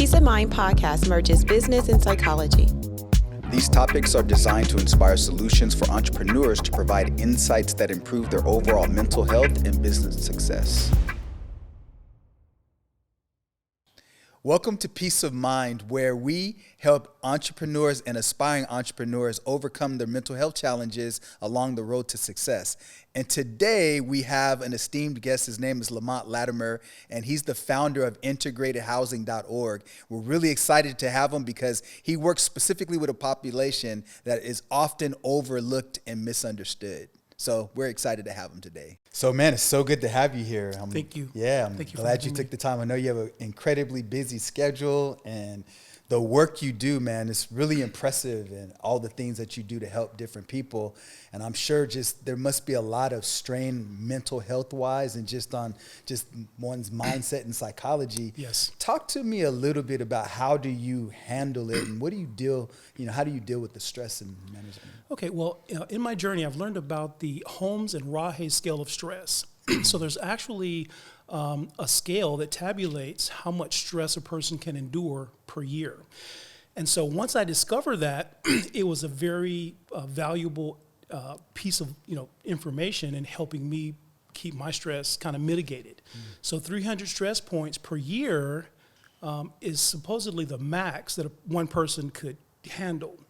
Peace of Mind podcast merges business and psychology. These topics are designed to inspire solutions for entrepreneurs to provide insights that improve their overall mental health and business success. Welcome to Peace of Mind, where we help entrepreneurs and aspiring entrepreneurs overcome their mental health challenges along the road to success. And today we have an esteemed guest. His name is Lamont Latimore, and he's the founder of integratedhousing.org. We're really excited to have him because he works specifically with a population that is often overlooked and misunderstood. So we're excited to have him today. So, man, it's so good to have you here. Thank you. Yeah, I'm Thank you glad you took the time. I know you have an incredibly busy schedule, and the work you do, man, is really impressive, and all the things that you do to help different people. And I'm sure just there must be a lot of strain mental health-wise and just on just one's mindset and psychology. Yes. Talk to me a little bit about how do you handle it, and what do you deal, how do you deal with the stress and management? Okay, well, in my journey, I've learned about the Holmes and Rahe scale of stress. So there's actually a scale that tabulates how much stress a person can endure per year. And so once I discovered that, it was a very valuable piece of information in helping me keep my stress kind of mitigated. So 300 stress points per year is supposedly the max that one person could handle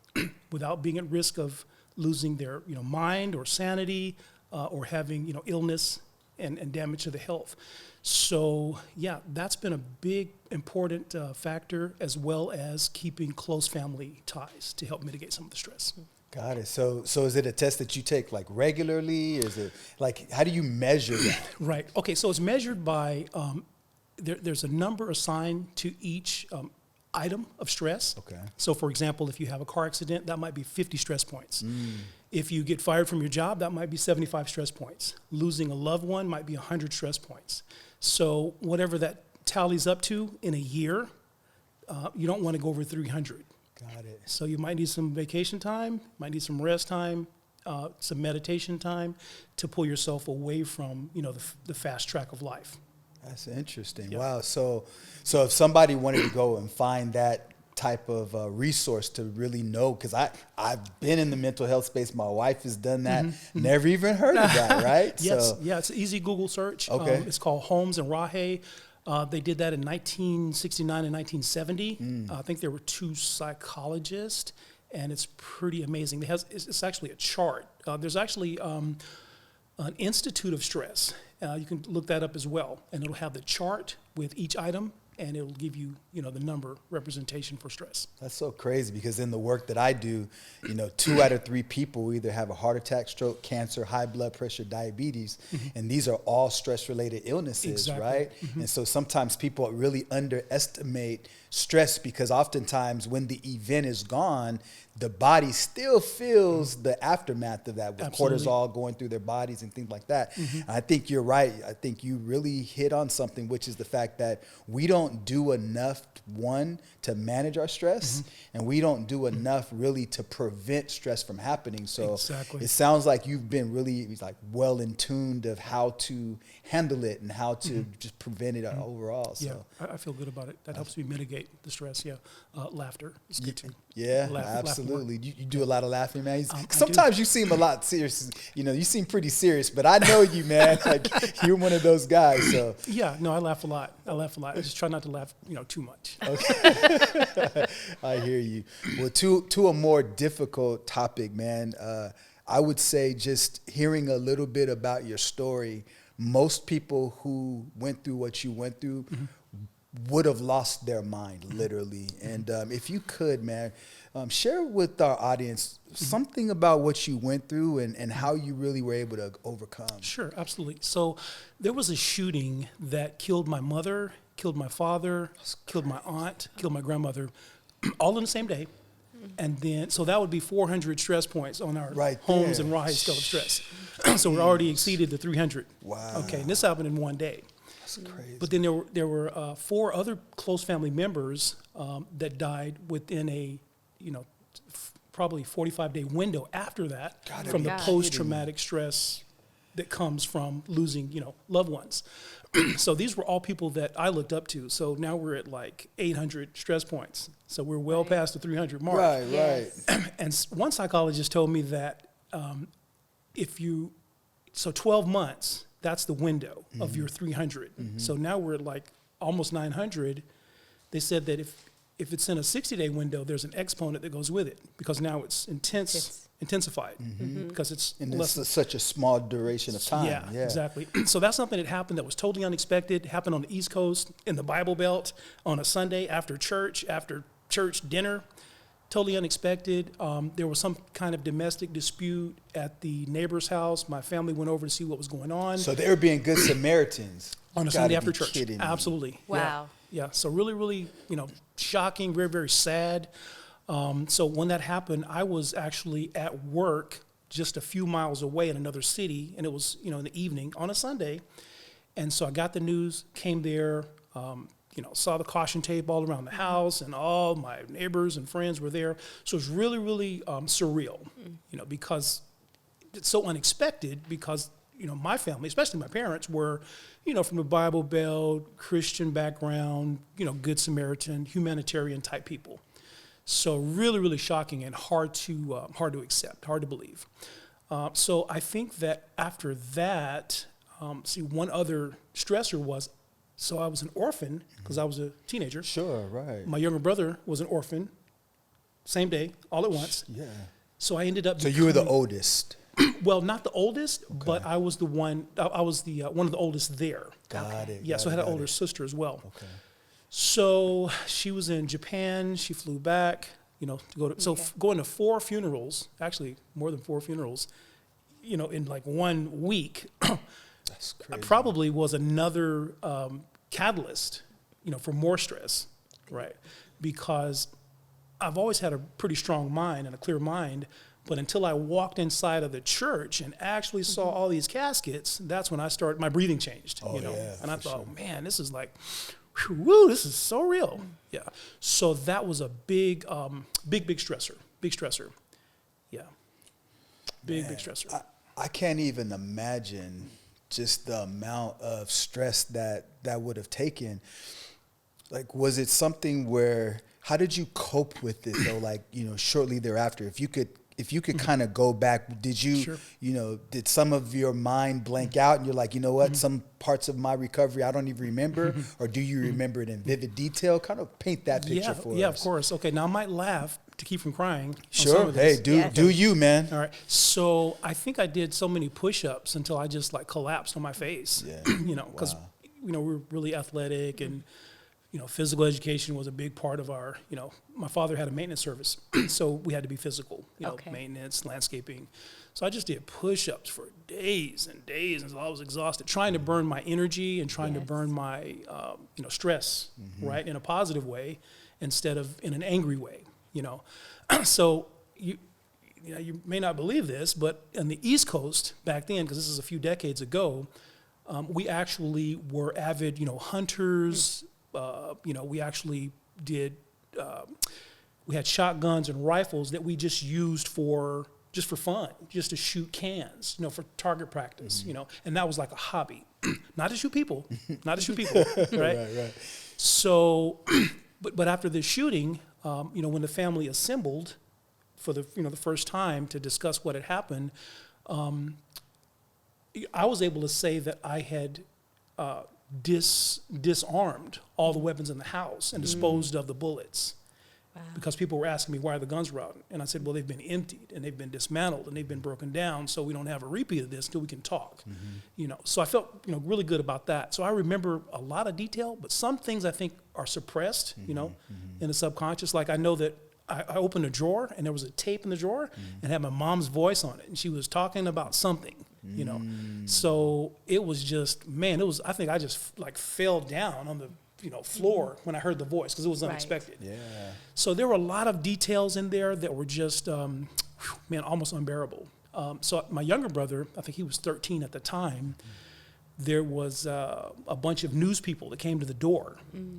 without being at risk of losing their mind or sanity or having illness and damage to the health. So yeah, that's been a big important factor, as well as keeping close family ties to help mitigate some of the stress. Got it. So is it a test that you take like regularly? Is it like, how do you measure that? Right. Okay. So it's measured by there's a number assigned to each item of stress. Okay. So for example, if you have a car accident, that might be 50 stress points. If you get fired from your job, that might be 75 stress points. Losing a loved one might be 100 stress points. So whatever that tallies up to in a year, you don't want to go over 300. Got it. So you might need some vacation time, might need some rest time, some meditation time to pull yourself away from the fast track of life. That's interesting. Yeah. Wow. So if somebody wanted to go and find that type of resource to really know, because I've been in the mental health space. My wife has done that. Never even heard of that, right? Yes. So, yeah, it's an easy Google search. Okay. It's called Holmes and Rahe. They did that in 1969 and 1970. I think there were two psychologists, and it's pretty amazing. It's actually a chart. There's actually an Institute of Stress. You can look that up as well, and it'll have the chart with each item, and it'll give you, the number representation for stress. that's so crazy, because in the work that I do, 2 out of 3 people either have a heart attack, stroke, cancer, high blood pressure, diabetes, and these are all stress-related illnesses, Exactly. right? And so sometimes people really underestimate stress, because oftentimes when the event is gone, the body still feels the aftermath of that, with Absolutely. cortisol going through their bodies and things like that. And I think you're right. I think you really hit on something, which is the fact that we don't do enough, one, to manage our stress, and we don't do enough really to prevent stress from happening. So Exactly. it sounds like you've been really well in tuned of how to handle it and how to just prevent it overall. So. Yeah, I feel good about it. That helps me mitigate the stress. Yeah, laughter is good too. Yeah, Laugh absolutely. You do a lot of laughing, man. I Sometimes you seem a lot serious. You seem pretty serious, but I know you, man. Like, you're one of those guys. So Yeah, no, I laugh a lot. I just try not to laugh, too much. okay, I hear you. Well, to a more difficult topic, man. I would say just hearing a little bit about your story. Most people who went through what you went through would have lost their mind, literally. And if you could, man, share with our audience something about what you went through and how you really were able to overcome. Sure, absolutely. So there was a shooting that killed my mother, killed my father, killed my aunt, killed my grandmother, all in the same day. And then, so that would be 400 stress points on our Holmes and Rahe scale of stress. So we already exceeded the 300. Wow. Okay, and this happened in one day. That's crazy. But then there were 4 other close family members that died within a, probably 45-day window after that from the post-traumatic stress that comes from losing, loved ones. So these were all people that I looked up to. So now we're at like 800 stress points. So we're well past the 300 mark. Right. And one psychologist told me that so 12 months, that's the window of your 300. So now we're at like almost 900. They said that if it's in a 60-day window, there's an exponent that goes with it because now it's intensified because it's such a small duration of time. Yeah, exactly. So that's something that happened that was totally unexpected. It happened on the East Coast in the Bible Belt on a Sunday after church dinner. Totally unexpected. There was some kind of domestic dispute at the neighbor's house. My family went over to see what was going on. So they were being good Samaritans. On a Sunday after church. Kidding me. Absolutely. Wow. Yeah. So really, really, shocking, very, very sad. So when that happened, I was actually at work just a few miles away in another city, and it was, in the evening on a Sunday. And so I got the news, came there, saw the caution tape all around the house, and all my neighbors and friends were there. So it was really, really surreal, because it's so unexpected because, my family, especially my parents, were, from a Bible Belt, Christian background, Good Samaritan, humanitarian type people. So really, really shocking and hard to accept, hard to believe. So I think that after that, one other stressor was, so I was an orphan because I was a teenager. Sure, right. My younger brother was an orphan, same day, all at once. Yeah. So I ended up. So you were the oldest. Well, not the oldest, but I was the one. I was the one of the oldest there. Got it. Yeah, so I had an older sister as well. Okay. So she was in Japan. She flew back, to go to. Going to 4 funerals, actually more than 4 funerals, in like 1 week. That's crazy. Probably was another catalyst, for more stress, right? Because I've always had a pretty strong mind and a clear mind, but until I walked inside of the church and actually saw all these caskets, that's when my breathing changed, And I thought, man, this is like, whoo, this is so real. Yeah. So that was a big stressor. Yeah. Big stressor. I can't even imagine just the amount of stress that would have taken. Like, was it something where, how did you cope with it though? Like, shortly thereafter, if you could kind of go back, did you, Sure. Did some of your mind blank out and you're like, you know what, some parts of my recovery I don't even remember, or do you remember it in vivid detail? Kind of paint that picture for us. Yeah, of course. Okay, now I might laugh to keep from crying. Sure. Hey, do you, man? All right. So I think I did so many push-ups until I just like collapsed on my face. Yeah. Because we were really athletic and physical education was a big part of our. My father had a maintenance service, so we had to be physical. Maintenance, landscaping. So I just did push-ups for days and days until I was exhausted, trying to burn my energy and trying to burn my stress, right, in a positive way instead of in an angry way. So you may not believe this, but on the East Coast back then, because this is a few decades ago, we actually were avid, hunters. We actually did. We had shotguns and rifles that we just used for fun, just to shoot cans, for target practice, and that was like a hobby, not to shoot people, right? Right. So, but after the shooting. When the family assembled for the first time to discuss what had happened, I was able to say that I had disarmed all the weapons in the house and disposed of the bullets. Wow. Because people were asking me why the guns were out. And I said, well, they've been emptied and they've been dismantled and they've been broken down, so we don't have a repeat of this until we can talk. So I felt really good about that. So I remember a lot of detail, but some things I think are suppressed, in the subconscious. Like I know that I opened a drawer and there was a tape in the drawer and had my mom's voice on it, and she was talking about something. So it was just, I think I just like fell down on the floor when I heard the voice because it was unexpected. Yeah. So there were a lot of details in there that were just, almost unbearable. So my younger brother, I think he was 13 at the time, there was a bunch of news people that came to the door.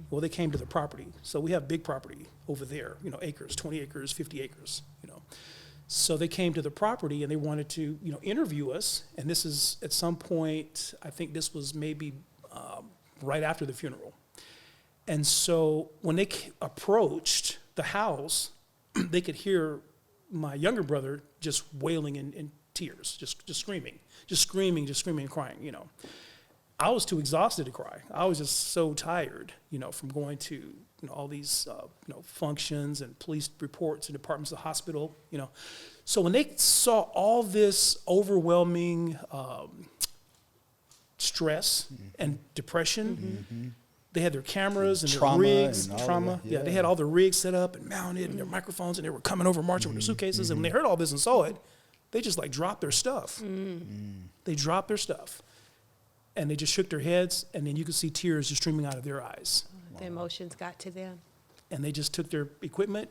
Well, they came to the property. So we have big property over there, acres, 20 acres, 50 acres, So they came to the property and they wanted to, interview us. And this is at some point, I think this was maybe right after the funeral. And so when they approached the house, they could hear my younger brother just wailing in tears, just screaming and crying, you know. I was too exhausted to cry. I was just so tired, you know, from going to, you know, all these, functions and police reports and departments of the hospital, you know. So when they saw all this overwhelming stress and depression, they had their cameras and Trauma their rigs, and all trauma. of that, Yeah, they had all the rigs set up and mounted and their microphones, and they were coming over marching with their suitcases. And when they heard all this and saw it, they just like dropped their stuff. They dropped their stuff. And they just shook their heads, and then you could see tears just streaming out of their eyes. The emotions got to them. And they just took their equipment,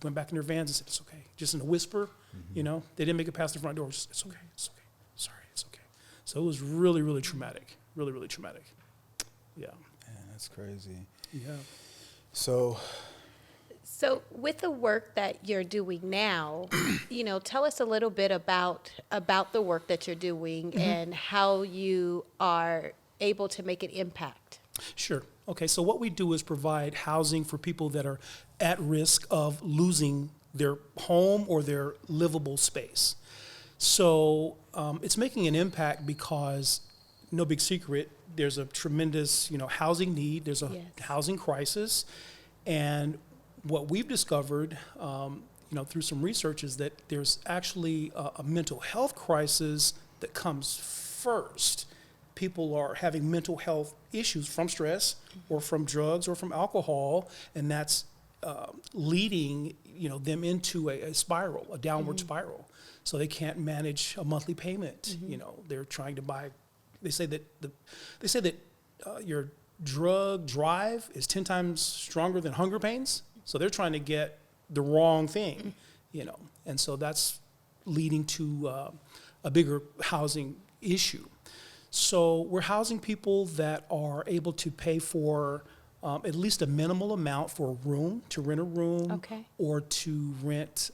went back in their vans and said, it's okay. Just in a whisper, you know. They didn't make it past the front door. Just, it's okay, it's okay. Sorry, it's okay. So it was really, really traumatic. Really, really traumatic. Yeah. Man, that's crazy. Yeah. So with the work that you're doing now, you know, tell us a little bit about the work that you're doing and how you are able to make an impact. Sure. Okay, so what we do is provide housing for people that are at risk of losing their home or their livable space. So it's making an impact because, no big secret, there's a tremendous, you know, housing need. There's a housing crisis. And what we've discovered, you know, through some research is that there's actually a mental health crisis that comes first. People are having mental health issues from stress or from drugs or from alcohol, and that's leading, you know, them into a spiral, a downward spiral. So they can't manage a monthly payment. You know, they're trying to buy. They say that your drug drive is 10 times stronger than hunger pains. So they're trying to get the wrong thing, you know, and so that's leading to a bigger housing issue. So we're housing people that are able to pay for at least a minimal amount for a room, to rent a room, or to rent.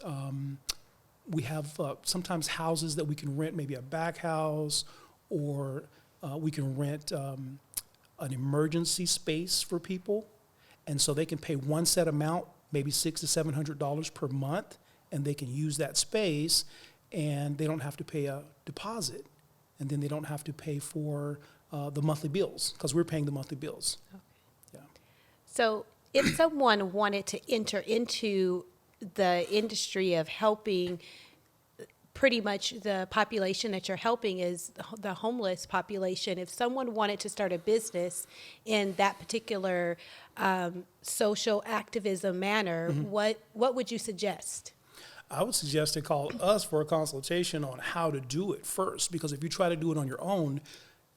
We have sometimes houses that we can rent, maybe a back house, or we can rent an emergency space for people. And so they can pay one set amount, maybe $600 to $700 per month, and they can use that space, and they don't have to pay a deposit. And then they don't have to pay for the monthly bills, because we're paying the monthly bills. Yeah. So if someone wanted to enter into the industry of helping, pretty much the population that you're helping is the homeless population. If someone wanted to start a business in that particular social activism manner, what would you suggest? I would suggest they call us for a consultation on how to do it first, because if you try to do it on your own,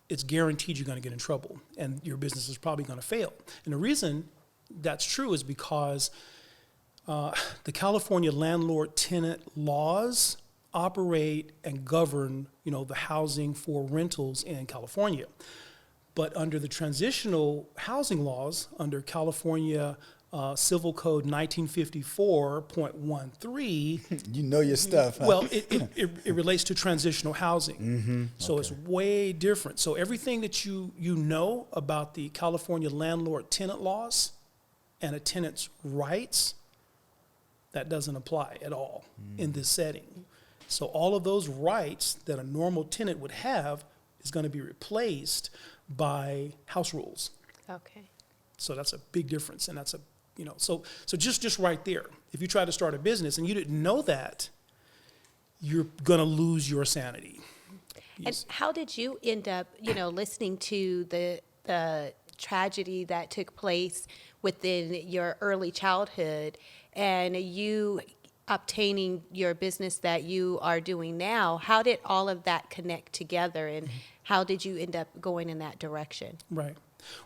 it's guaranteed you're going to get in trouble, and your business is probably going to fail. And the reason that's true is because the California landlord-tenant laws operate and govern, you know, the housing for rentals in California. But under the transitional housing laws, under California Civil Code 1954.13. You know your stuff, huh? Well, it relates to transitional housing. So it's way different. So everything that you know about the California landlord-tenant laws and a tenant's rights, that doesn't apply at all in this setting. So all of those rights that a normal tenant would have is going to be replaced by house rules. Okay. So that's a big difference, and that's so just right there. If you try to start a business and you didn't know that, you're going to lose your sanity. And how did you end up, you know, listening to the tragedy that took place within your early childhood, and you obtaining your business that you are doing now? How did all of that connect together, and how did you end up going in that direction? Right.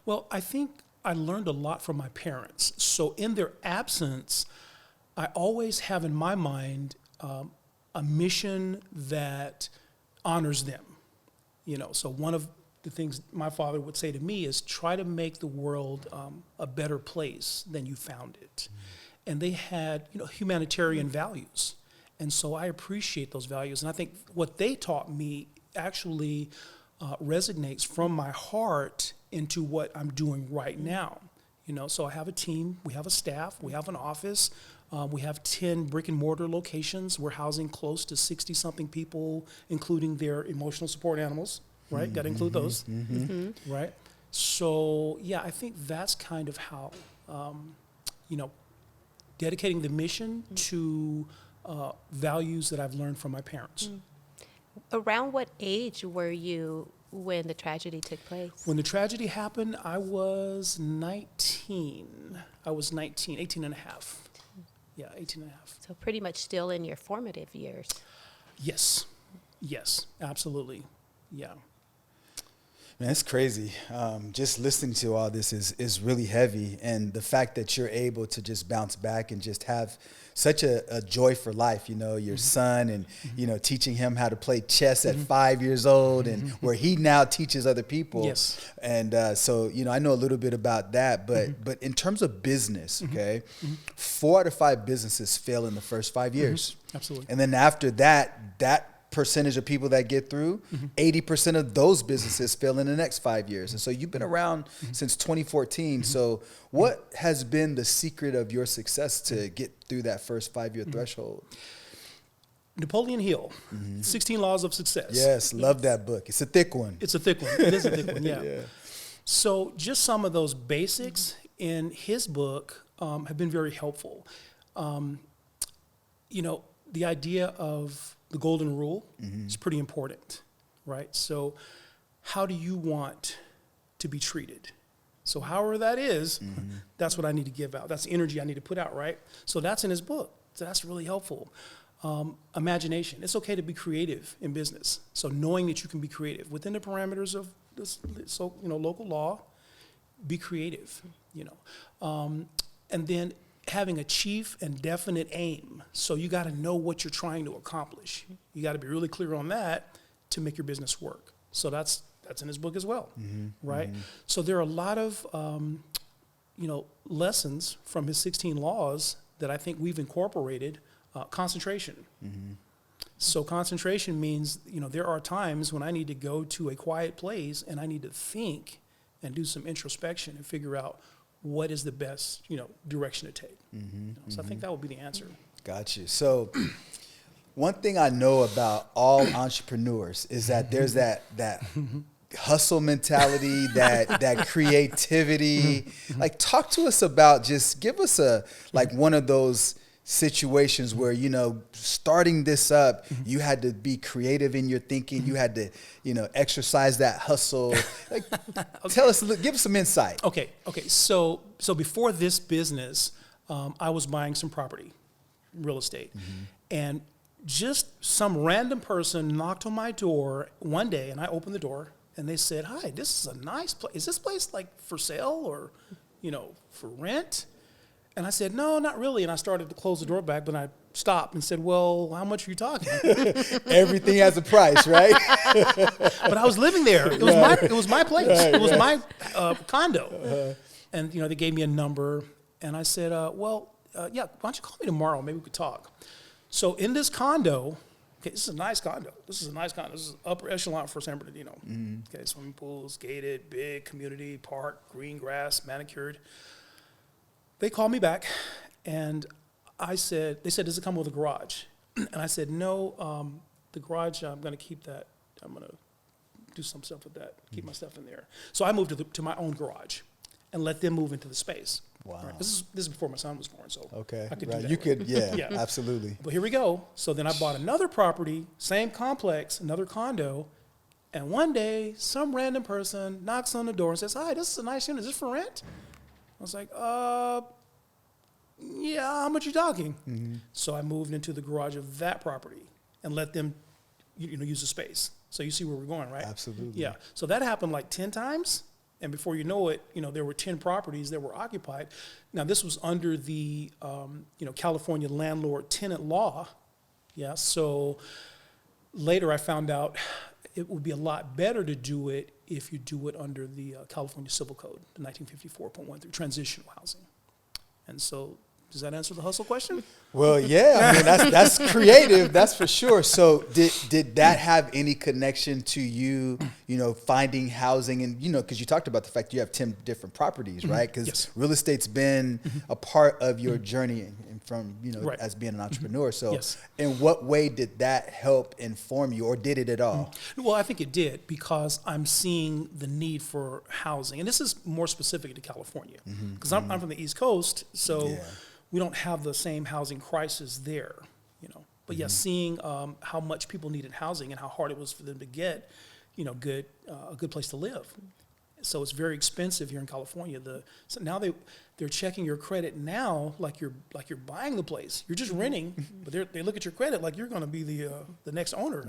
Well, I think I learned a lot from my parents. So in their absence, I always have in my mind a mission that honors them. You know, so one of the things my father would say to me is, try to make the world a better place than you found it. And they had, you know, humanitarian values. And so I appreciate those values. And I think what they taught me actually resonates from my heart into what I'm doing right now. So I have a team, we have a staff, we have an office, we have 10 brick and mortar locations. We're housing close to 60 something people, including their emotional support animals, right? Got to include those, right? So yeah, I think that's kind of how, dedicating the mission to values that I've learned from my parents. Around what age were you when the tragedy took place? When the tragedy happened, I was 19. 18 and a half. Yeah, 18 and a half. So pretty much still in your formative years. Yes, absolutely, yeah. Man, it's crazy. Just listening to all this is really heavy. And the fact that you're able to just bounce back and just have such a joy for life, your son and, teaching him how to play chess at 5 years old and where he now teaches other people. Yes. And so, I know a little bit about that. But in terms of business, okay, 4 out of 5 businesses fail in the first 5 years. Absolutely. And then after that percentage of people that get through, 80% of those businesses fail in the next 5 years. And so you've been around since 2014. So what has been the secret of your success to get through that first 5-year threshold? Napoleon Hill, 16 Laws of Success. Yes, love that book. It's a thick one. It's a thick one. It is a thick one, yeah. So just some of those basics in his book have been very helpful. The idea of the golden rule is pretty important, right? So how do you want to be treated? So however that is, that's what I need to give out. That's the energy I need to put out, right? So that's in his book. So that's really helpful. Imagination. It's okay to be creative in business. So knowing that you can be creative within the parameters of this, local law, be creative, And then having a chief and definite aim. So you got to know what you're trying to accomplish. You got to be really clear on that to make your business work. So that's in his book as well, right? So there are a lot of, lessons from his 16 laws that I think we've incorporated. Concentration. So concentration means, there are times when I need to go to a quiet place and I need to think and do some introspection and figure out what is the best, direction to take. So I think that would be the answer. Got you. So one thing I know about all entrepreneurs is that there's that hustle mentality, that creativity. Like, talk to us about, just give us one of those situations where, starting this up, you had to be creative in your thinking. You had to, exercise that hustle. Like, tell us, give us some insight. Okay. So before this business, I was buying some property, real estate, and just some random person knocked on my door one day, and I opened the door, and they said, "Hi, this is a nice place. Is this place like for sale or, for rent?" And I said, "No, not really." And I started to close the door back, but I stopped and said, "Well, how much are you talking?" Everything has a price, right? But I was living there. It was my place. It was my condo. And they gave me a number, and I said, yeah, why don't you call me tomorrow? Maybe we could talk. So in this condo, this is a nice condo. This is upper echelon for San Bernardino. Okay, swimming pools, gated, big community park, green grass, manicured. They called me back, and they said, "Does it come with a garage?" And I said, "No, the garage, I'm going to keep that. I'm going to do some stuff with that, keep my stuff in there." So I moved to my own garage and let them move into the space. Wow. Right. This is before my son was born, so okay, I could right. do that. You could, yeah, Yeah. absolutely. But here we go. So then I bought another property, same complex, another condo, and one day some random person knocks on the door and says, "Hi, this is a nice unit. Is this for rent?" I was like, yeah, how much you talking? So I moved into the garage of that property and let them, use the space. So you see where we're going, right? Absolutely. Yeah. So that happened like 10 times. And before you know it, there were 10 properties that were occupied. Now, this was under the, California landlord-tenant law. Yeah. So later I found out it would be a lot better to do it if you do it under the California Civil Code, the 1954.13, transitional housing. And so, does that answer the hustle question? Well, yeah, I mean that's creative, that's for sure. So did that have any connection to you, finding housing and because you talked about the fact you have 10 different properties, right? Because Yes. real estate's been a part of your journey and from Right. as being an entrepreneur. So Yes. in what way did that help inform you, or did it at all? Well, I think it did because I'm seeing the need for housing. And this is more specific to California because I'm from the East Coast, so Yeah. we don't have the same housing crisis there, But yes, seeing how much people needed housing and how hard it was for them to get, a good place to live. So it's very expensive here in California. So now they're checking your credit now like you're buying the place. You're just renting, but they look at your credit like you're going to be the next owner.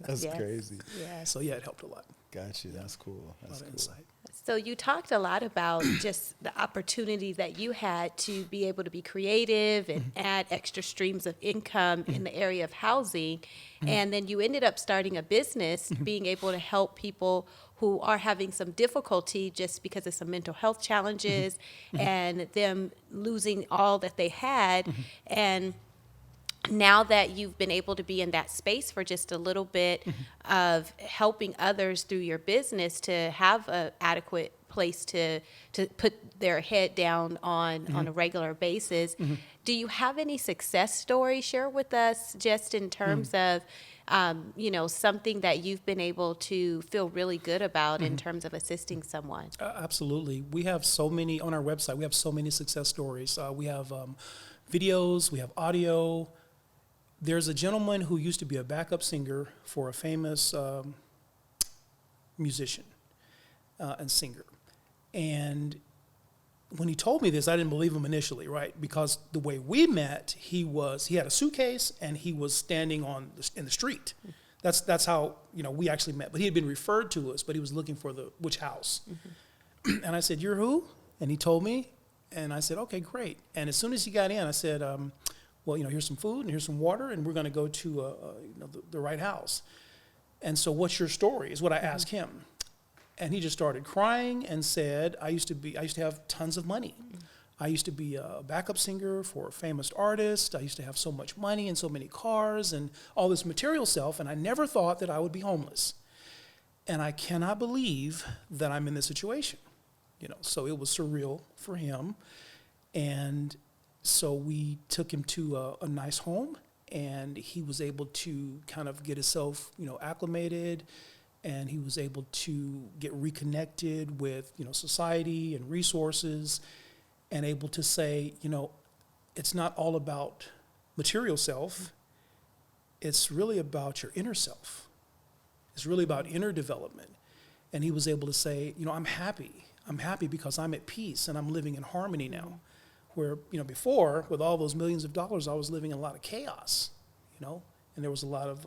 That's Yes. crazy. Yes. So yeah, it helped a lot. Gotcha. That's cool. A That's lot of cool. insight. So you talked a lot about just the opportunity that you had to be able to be creative and add extra streams of income in the area of housing. And then you ended up starting a business, being able to help people who are having some difficulty just because of some mental health challenges and them losing all that they had. And now that you've been able to be in that space for just a little bit of helping others through your business to have an adequate place to put their head down on a regular basis, do you have any success stories? Share with us just in terms of, something that you've been able to feel really good about in terms of assisting someone. Absolutely. We have so many on our website. We have so many success stories. We have videos, we have audio. There's a gentleman who used to be a backup singer for a famous musician and singer. And when he told me this, I didn't believe him initially, right? Because the way we met, he had a suitcase and he was standing in the street. That's how we actually met. But he had been referred to us, but he was looking for which house. And I said, "You're who?" And he told me, and I said, "Okay, great." And as soon as he got in, I said, "Well, here's some food and here's some water, and we're going to go to the right house." And so, what's your story? Is what I asked him. And he just started crying and said, I used to have tons of money. I used to be a backup singer for a famous artist. I used to have so much money and so many cars and all this material stuff, and I never thought that I would be homeless. And I cannot believe that I'm in this situation. So it was surreal for him. And so we took him to a nice home, and he was able to kind of get himself, acclimated. And he was able to get reconnected with, society and resources, and able to say, it's not all about material self. It's really about your inner self. It's really about inner development. And he was able to say, I'm happy. I'm happy because I'm at peace and I'm living in harmony now. Where, before, with all those millions of dollars, I was living in a lot of chaos, And there was a lot of,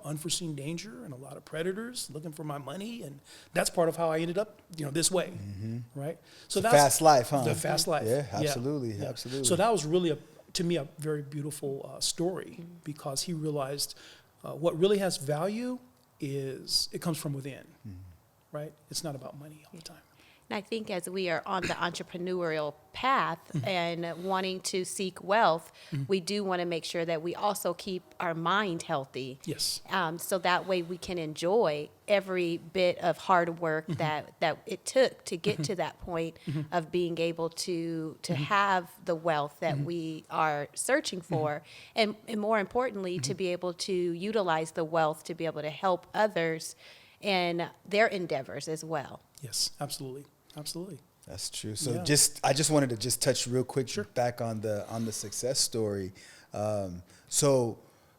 unforeseen danger and a lot of predators looking for my money. And that's part of how I ended up, this way, right? So that's fast life, huh? The fast life. Yeah, absolutely, absolutely. So that was really, to me, a very beautiful story because he realized what really has value is it comes from within, right? It's not about money all the time. And I think as we are on the entrepreneurial path and wanting to seek wealth, we do want to make sure that we also keep our mind healthy. Yes. So that way we can enjoy every bit of hard work that it took to get to that point of being able to have the wealth that we are searching for. And more importantly, to be able to utilize the wealth to be able to help others in their endeavors as well. Yes, absolutely. Absolutely. That's true. So Yeah. I just wanted to just touch real quick back on the success story. So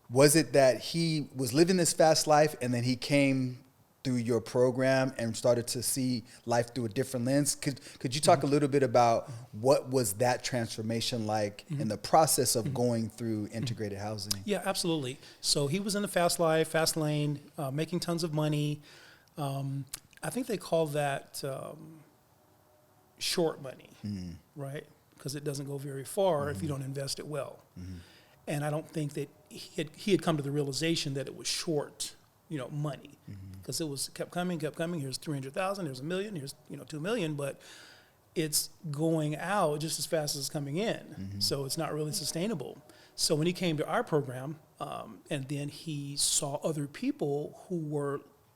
was it that he was living this fast life and then he came through your program and started to see life through a different lens? Could you talk a little bit about what was that transformation like in the process of going through integrated housing? Yeah, absolutely. So he was in the fast life, fast lane, making tons of money. I think they call that short money, right? Because it doesn't go very far if you don't invest it well. And I don't think that he had come to the realization that it was short, money, because it kept coming. Here's 300,000. Here's $1 million. Here's 2 million. But it's going out just as fast as it's coming in. So it's not really sustainable. So when he came to our program, and then he saw other people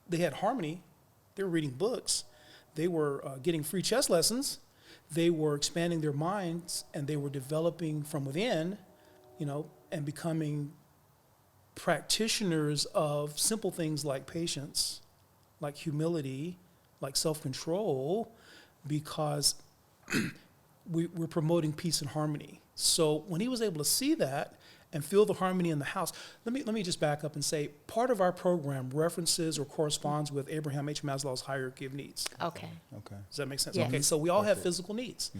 they had harmony, they were reading books, they were getting free chess lessons, they were expanding their minds, and they were developing from within, and becoming practitioners of simple things like patience, like humility, like self-control, because we're promoting peace and harmony. So when he was able to see that and feel the harmony in the house, let me just back up and say, part of our program references or corresponds with Abraham H. Maslow's hierarchy of needs. Okay. Does that make sense? Yes. Okay, so we all have physical needs.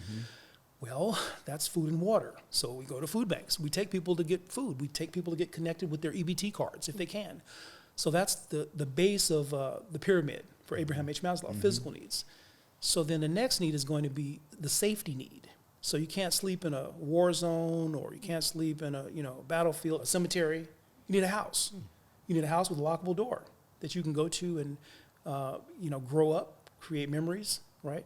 Well, that's food and water. So we go to food banks. We take people to get food. We take people to get connected with their EBT cards if they can. So that's the base of the pyramid for Abraham H. Maslow, physical needs. So then the next need is going to be the safety need. So you can't sleep in a war zone, or you can't sleep in a battlefield, a cemetery. You need a house. You need a house with a lockable door that you can go to and grow up, create memories, right?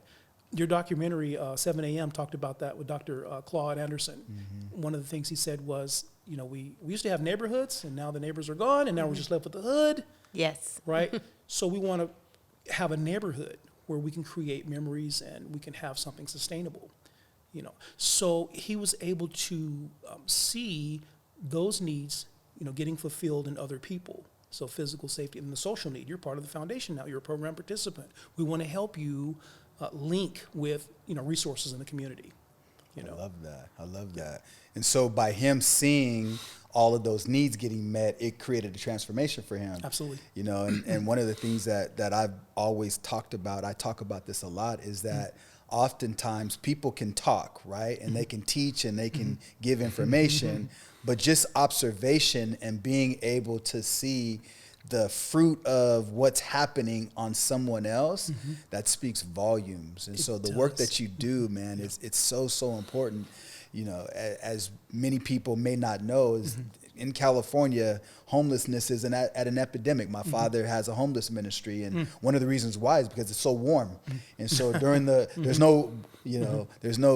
Your documentary, 7 a.m., talked about that with Dr. Claude Anderson. One of the things he said was, we used to have neighborhoods, and now the neighbors are gone, and now we're just left with the hood. Yes. Right? So we want to have a neighborhood where we can create memories and we can have something sustainable. So he was able to see those needs, getting fulfilled in other people. So physical safety and the social need. You're part of the foundation now. You're a program participant. We want to help you link with resources in the community. I love that. And so by him seeing all of those needs getting met, it created a transformation for him. Absolutely. And one of the things that I've always talked about, I talk about this a lot, is that oftentimes people can talk, right? And they can teach and they can give information, but just observation and being able to see the fruit of what's happening on someone else, that speaks volumes. And so the work that you do, man, it's so important. As many people may not know, is in California, homelessness is at an epidemic. My father has a homeless ministry, and one of the reasons why is because it's so warm. And so during there's no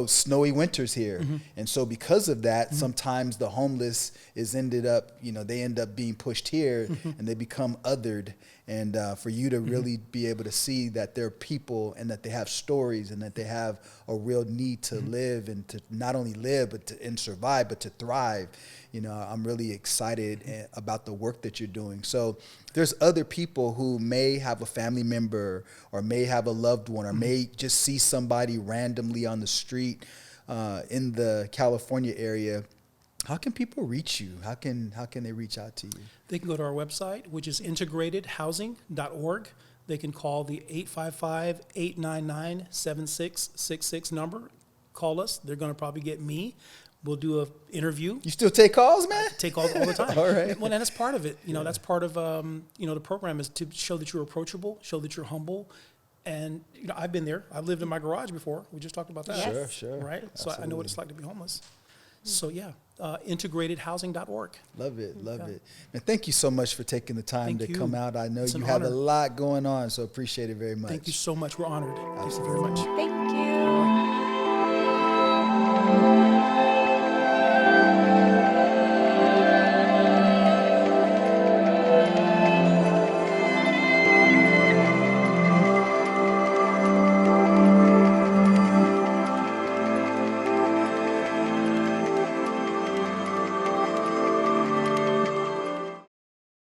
snowy winters here. And so because of that, sometimes the homeless they end up being pushed here, and they become othered. And for you to really be able to see that they're people and that they have stories and that they have a real need to live, and to not only live and survive, but to thrive. I'm really excited about the work that you're doing. So there's other people who may have a family member or may have a loved one or may just see somebody randomly on the street in the California area. How can people reach you? How can they reach out to you? They can go to our website, which is integratedhousing.org. They can call the 855-899-7666 number. Call us. They're going to probably get me. We'll do an interview. You still take calls, man? I take calls all the time. All right. Well, and that's part of it. That's part of the program, is to show that you're approachable, show that you're humble. And I've been there. I've lived in my garage before. We just talked about that. Yes. Sure. Right? Absolutely. So I know what it's like to be homeless. So integratedhousing.org. Love it. And thank you so much for taking the time to come out. I know you have a honor. lot going on, so appreciate it very much. Thank you so much. We're honored. Thank you very much. Thank you.